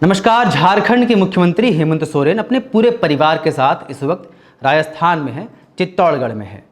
नमस्कार। झारखंड के मुख्यमंत्री हेमंत सोरेन अपने पूरे परिवार के साथ इस वक्त राजस्थान में है, चित्तौड़गढ़ में है।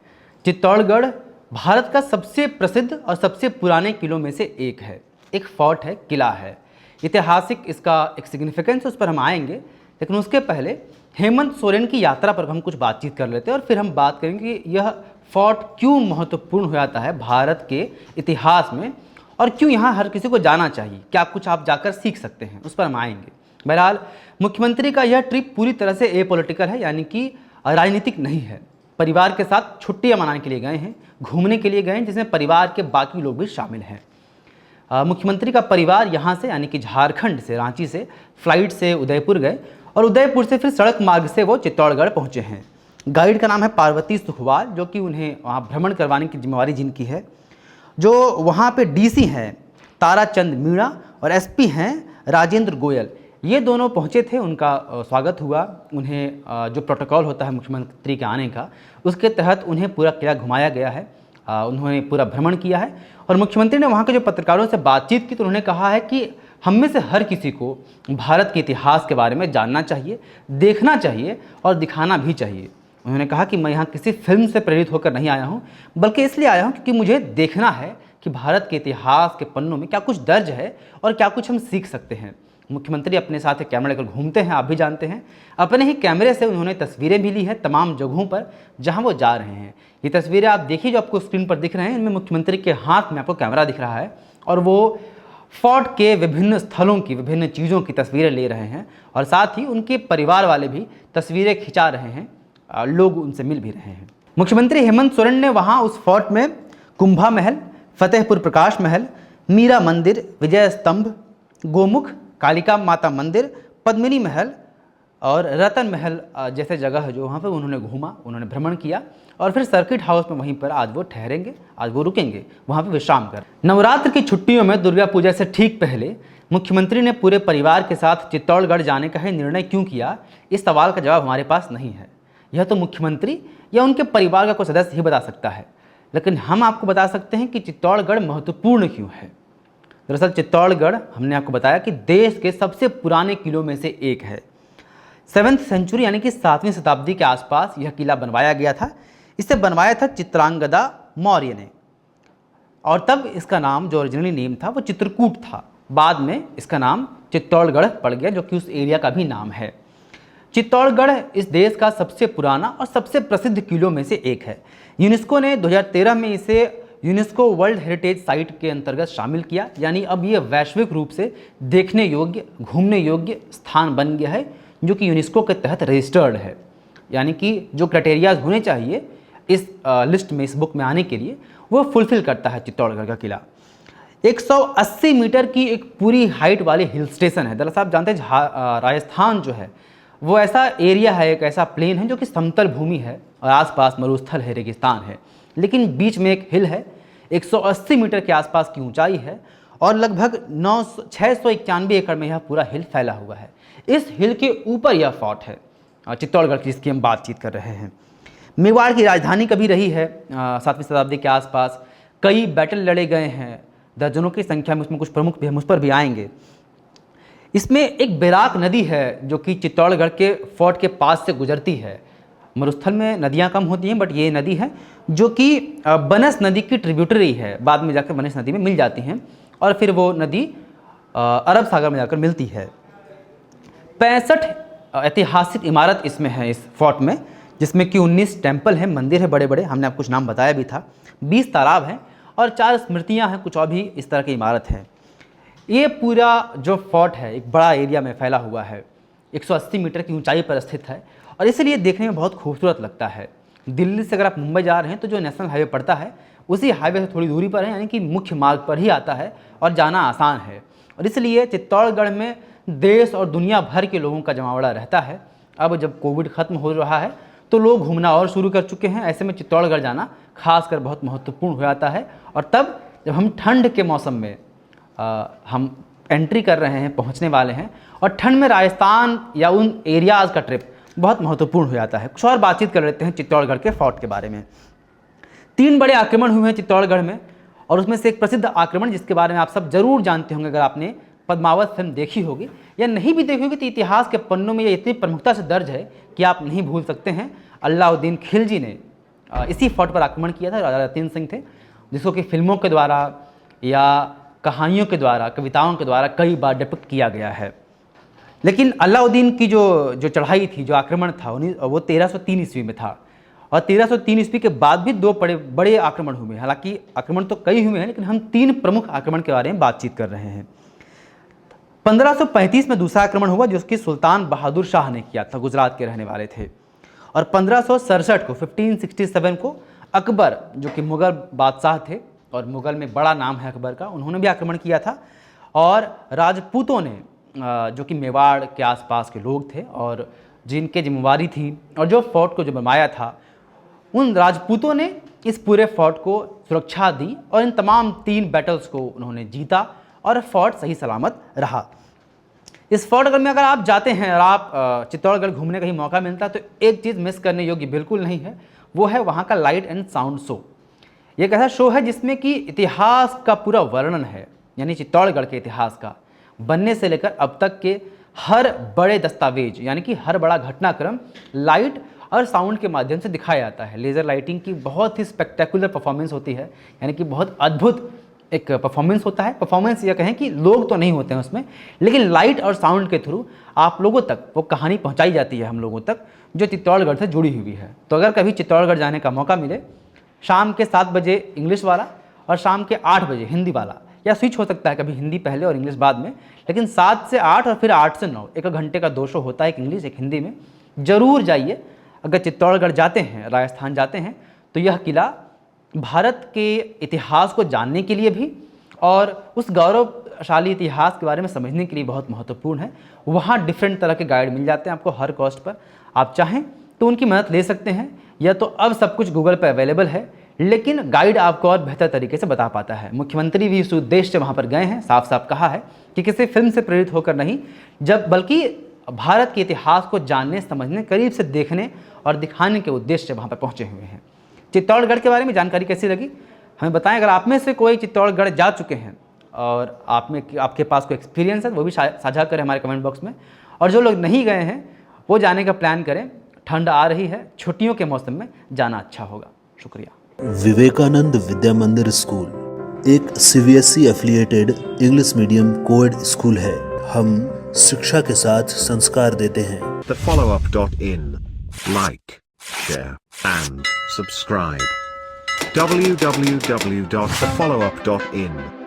चित्तौड़गढ़ भारत का सबसे प्रसिद्ध और सबसे पुराने किलों में से एक है। एक फोर्ट है, किला है, ऐतिहासिक इसका एक सिग्निफिकेंस, उस पर हम आएंगे। लेकिन उसके पहले हेमंत सोरेन की यात्रा पर हम कुछ बातचीत कर लेते हैं और फिर हम बात करेंगे कि यह फोर्ट क्यों महत्वपूर्ण हो जाता है भारत के इतिहास में और क्यों यहाँ हर किसी को जाना चाहिए, क्या कुछ आप जाकर सीख सकते हैं, उस पर हम आएंगे। बहरहाल मुख्यमंत्री का यह ट्रिप पूरी तरह से एपॉलिटिकल है, यानी कि राजनीतिक नहीं है। परिवार के साथ छुट्टियाँ मनाने के लिए गए हैं, घूमने के लिए गए हैं, जिसमें परिवार के बाकी लोग भी शामिल हैं। मुख्यमंत्री का परिवार यहाँ से यानी कि झारखंड से, रांची से फ्लाइट से उदयपुर गए और उदयपुर से फिर सड़क मार्ग से वो चित्तौड़गढ़ पहुँचे हैं। गाइड का नाम है पार्वती सुखवाल, जो कि उन्हें वहाँ भ्रमण करवाने की जिम्मेवारी जिनकी है। जो वहाँ पे डीसी हैं ताराचंद मीणा और एसपी हैं राजेंद्र गोयल, ये दोनों पहुँचे थे। उनका स्वागत हुआ। उन्हें जो प्रोटोकॉल होता है मुख्यमंत्री के आने का, उसके तहत उन्हें पूरा किला घुमाया गया है। उन्होंने पूरा भ्रमण किया है और मुख्यमंत्री ने वहाँ के जो पत्रकारों से बातचीत की तो उन्होंने कहा है कि हम में से हर किसी को भारत के इतिहास के बारे में जानना चाहिए, देखना चाहिए और दिखाना भी चाहिए। उन्होंने कहा कि मैं यहाँ किसी फिल्म से प्रेरित होकर नहीं आया हूँ, बल्कि इसलिए आया हूँ क्योंकि मुझे देखना है कि भारत के इतिहास के पन्नों में क्या कुछ दर्ज है और क्या कुछ हम सीख सकते हैं। मुख्यमंत्री अपने साथ एक कैमरा लेकर घूमते हैं, आप भी जानते हैं। अपने ही कैमरे से उन्होंने तस्वीरें भी ली हैं तमाम जगहों पर जहाँ वो जा रहे हैं। ये तस्वीरें आप देखिए जो आपको स्क्रीन पर दिख रहे हैं, इनमें मुख्यमंत्री के हाथ में आपको कैमरा दिख रहा है और वो फोर्ट के विभिन्न स्थलों की, विभिन्न चीज़ों की तस्वीरें ले रहे हैं और साथ ही उनके परिवार वाले भी तस्वीरें खिंचा रहे हैं, लोग उनसे मिल भी रहे हैं। मुख्यमंत्री हेमंत सोरेन ने वहाँ उस फोर्ट में कुंभा महल, फतेहपुर प्रकाश महल, मीरा मंदिर, विजय स्तंभ, गोमुख, कालिका माता मंदिर, पद्मिनी महल और रतन महल जैसे जगह है जो वहाँ पर उन्होंने घूमा, उन्होंने भ्रमण किया और फिर सर्किट हाउस में वहीं पर आज वो ठहरेंगे, आज वो रुकेंगे, वहाँ पर विश्राम कर। नवरात्र की छुट्टियों में दुर्गा पूजा से ठीक पहले मुख्यमंत्री ने पूरे परिवार के साथ चित्तौड़गढ़ जाने का ही निर्णय क्यों किया, इस सवाल का जवाब हमारे पास नहीं है। यह तो मुख्यमंत्री या उनके परिवार का कोई सदस्य ही बता सकता है, लेकिन हम आपको बता सकते हैं कि चित्तौड़गढ़ महत्वपूर्ण क्यों है। दरअसल चित्तौड़गढ़, हमने आपको बताया कि देश के सबसे पुराने किलों में से एक है। 7वीं सेंचुरी यानी कि 7वीं शताब्दी के आसपास यह किला बनवाया गया था। इसे बनवाया था चित्रांगदा मौर्य ने और तब इसका नाम, जो ओरिजिनली नेम था, वो चित्रकूट था। बाद में इसका नाम चित्तौड़गढ़ पड़ गया, जो कि उस एरिया का भी नाम है। चित्तौड़गढ़ इस देश का सबसे पुराना और सबसे प्रसिद्ध किलों में से एक है। यूनेस्को ने 2013 में इसे यूनेस्को वर्ल्ड हेरिटेज साइट के अंतर्गत शामिल किया, यानी अब ये वैश्विक रूप से देखने योग्य, घूमने योग्य स्थान बन गया है, जो कि यूनेस्को के तहत रजिस्टर्ड है। यानी कि जो क्राइटेरियाज होने चाहिए इस लिस्ट में, इस बुक में आने के लिए, वो फुलफिल करता है चित्तौड़गढ़ का किला। 180 मीटर की एक पूरी हाइट वाली हिल स्टेशन है। दरअसल आप जानते हैं राजस्थान जो है वो ऐसा एरिया है, एक ऐसा प्लेन है जो कि समतल भूमि है और आसपास मरुस्थल है, रेगिस्तान है, लेकिन बीच में एक हिल है। 180 मीटर के आसपास की ऊंचाई है और लगभग 691 एकड़ में यह पूरा हिल फैला हुआ है। इस हिल के ऊपर यह फोर्ट है चित्तौड़गढ़ की, जिसकी हम बातचीत कर रहे हैं। मेवाड़ की राजधानी कभी रही है। 7वीं शताब्दी के आसपास कई बैटल लड़े गए हैं, दर्जनों की संख्या में, उसमें कुछ प्रमुख भी हम उस पर भी आएंगे। इसमें एक बैराक नदी है जो कि चित्तौड़गढ़ के फोर्ट के पास से गुजरती है। मरुस्थल में नदियां कम होती हैं, बट ये नदी है जो कि बनस नदी की ट्रिब्यूटरी है। बाद में जाकर बनस नदी में मिल जाती हैं और फिर वो नदी अरब सागर में जाकर मिलती है। 65 ऐतिहासिक इमारत इसमें है, इस फोर्ट में, जिसमें कि 19 टेम्पल हैं, मंदिर है बड़े बड़े, हमने आपको कुछ नाम बताया भी था। 20 तालाब हैं और 4 स्मृतियाँ हैं, कुछ और भी इस तरह की इमारत हैं। ये पूरा जो फोर्ट है एक बड़ा एरिया में फैला हुआ है, 180 मीटर की ऊंचाई पर स्थित है और इसलिए देखने में बहुत खूबसूरत लगता है। दिल्ली से अगर आप मुंबई जा रहे हैं तो जो नेशनल हाईवे पड़ता है उसी हाईवे से थोड़ी दूरी पर है, यानी कि मुख्य मार्ग पर ही आता है और जाना आसान है। और इसलिए चित्तौड़गढ़ में देश और दुनिया भर के लोगों का जमावड़ा रहता है। अब जब कोविड ख़त्म हो रहा है तो लोग घूमना और शुरू कर चुके हैं। ऐसे में चित्तौड़गढ़ जाना खासकर बहुत महत्वपूर्ण हो जाता है। और तब जब हम ठंड के मौसम में हम एंट्री कर रहे हैं, पहुंचने वाले हैं, और ठंड में राजस्थान या उन एरियाज़ का ट्रिप बहुत महत्वपूर्ण हो जाता है। कुछ और बातचीत कर लेते हैं चित्तौड़गढ़ के फोर्ट के बारे में। 3 बड़े आक्रमण हुए हैं चित्तौड़गढ़ में और उसमें से एक प्रसिद्ध आक्रमण जिसके बारे में आप सब जरूर जानते होंगे अगर आपने पद्मावत फिल्म देखी होगी या नहीं भी देखी होगी तो इतिहास के पन्नों में ये इतनी प्रमुखता से दर्ज है कि आप नहीं भूल सकते हैं। अलाउद्दीन खिलजी ने इसी फोर्ट पर आक्रमण किया था। राजा रतन सिंह थे, जिसको कि फिल्मों के द्वारा या कहानियों के द्वारा, कविताओं के द्वारा कई बार डिपिक्ट किया गया है। लेकिन अलाउद्दीन की जो चढ़ाई थी, जो आक्रमण था, वो 1303 ईस्वी में था। और 1303 ईस्वी के बाद भी 2 बड़े आक्रमण हुए। हालांकि आक्रमण तो कई हुए हैं, लेकिन हम 3 प्रमुख आक्रमण के बारे में बातचीत कर रहे हैं। 1535 में दूसरा आक्रमण हुआ, जिसकी सुल्तान बहादुर शाह ने किया था, गुजरात के रहने वाले थे। और 1567 को 1567 को अकबर, जो कि मुग़ल बादशाह थे और मुग़ल में बड़ा नाम है अकबर का, उन्होंने भी आक्रमण किया था। और राजपूतों ने, जो कि मेवाड़ के आसपास के लोग थे और जिनके जिम्मेवारी थी और जो फोर्ट को जो बनवाया था, उन राजपूतों ने इस पूरे फोर्ट को सुरक्षा दी और इन तमाम 3 बैटल्स को उन्होंने जीता और फोर्ट सही सलामत रहा। इस फोर्ट में अगर आप जाते हैं और आप चित्तौड़गढ़ घूमने का ही मौका मिलता है तो एक चीज़ मिस करने योग्य बिल्कुल नहीं है, वो है वहाँ का लाइट एंड साउंड शो। ये एक ऐसा शो है जिसमें कि इतिहास का पूरा वर्णन है, यानी चित्तौड़गढ़ के इतिहास का बनने से लेकर अब तक के हर बड़े दस्तावेज, यानी कि हर बड़ा घटनाक्रम लाइट और साउंड के माध्यम से दिखाया जाता है। लेज़र लाइटिंग की बहुत ही स्पेक्टेकुलर परफॉर्मेंस होती है, यानी कि बहुत अद्भुत एक परफॉर्मेंस होता है। परफॉर्मेंस यह कहें कि लोग तो नहीं होते हैं उसमें, लेकिन लाइट और साउंड के थ्रू आप लोगों तक वो कहानी पहुंचाई जाती है, हम लोगों तक, जो चित्तौड़गढ़ से जुड़ी हुई है। तो अगर कभी चित्तौड़गढ़ जाने का मौका मिले, शाम के 7 बजे इंग्लिश वाला और शाम के 8 बजे हिंदी वाला, या स्विच हो सकता है कभी हिंदी पहले और इंग्लिश बाद में, लेकिन 7 से 8 और फिर 8 से 9 1 घंटे का 2 शो होता है, एक इंग्लिश एक हिंदी में। ज़रूर जाइए। अगर चित्तौड़गढ़ जाते हैं, राजस्थान जाते हैं, तो यह किला भारत के इतिहास को जानने के लिए भी और उस गौरवशाली इतिहास के बारे में समझने के लिए बहुत महत्वपूर्ण है। वहाँ डिफरेंट तरह के गाइड मिल जाते हैं आपको हर कॉस्ट पर। आप चाहें तो उनकी मदद ले सकते हैं, या तो अब सब कुछ गूगल पर अवेलेबल है, लेकिन गाइड आपको और बेहतर तरीके से बता पाता है। मुख्यमंत्री भी इस उद्देश्य से वहाँ पर गए हैं, साफ साफ कहा है कि किसी फिल्म से प्रेरित होकर नहीं, बल्कि भारत के इतिहास को जानने, समझने, करीब से देखने और दिखाने के उद्देश्य से वहाँ पर पहुँचे हुए हैं। चित्तौड़गढ़ के बारे में जानकारी कैसी लगी हमें बताएं। अगर आप में से कोई चित्तौड़गढ़ जा चुके हैं और आपके पास कोई एक्सपीरियंस है, वो भी साझा करें हमारे कमेंट बॉक्स में। और जो लोग नहीं गए हैं वो जाने का प्लान करें। ठंड आ रही है, छुट्टियों के मौसम में जाना अच्छा होगा। शुक्रिया। विवेकानंद विद्या मंदिर स्कूल एक CBSE affiliated English medium coed school है। हम शिक्षा के साथ संस्कार देते हैं। thefollowup.in Like, share and subscribe. www.thefollowup.in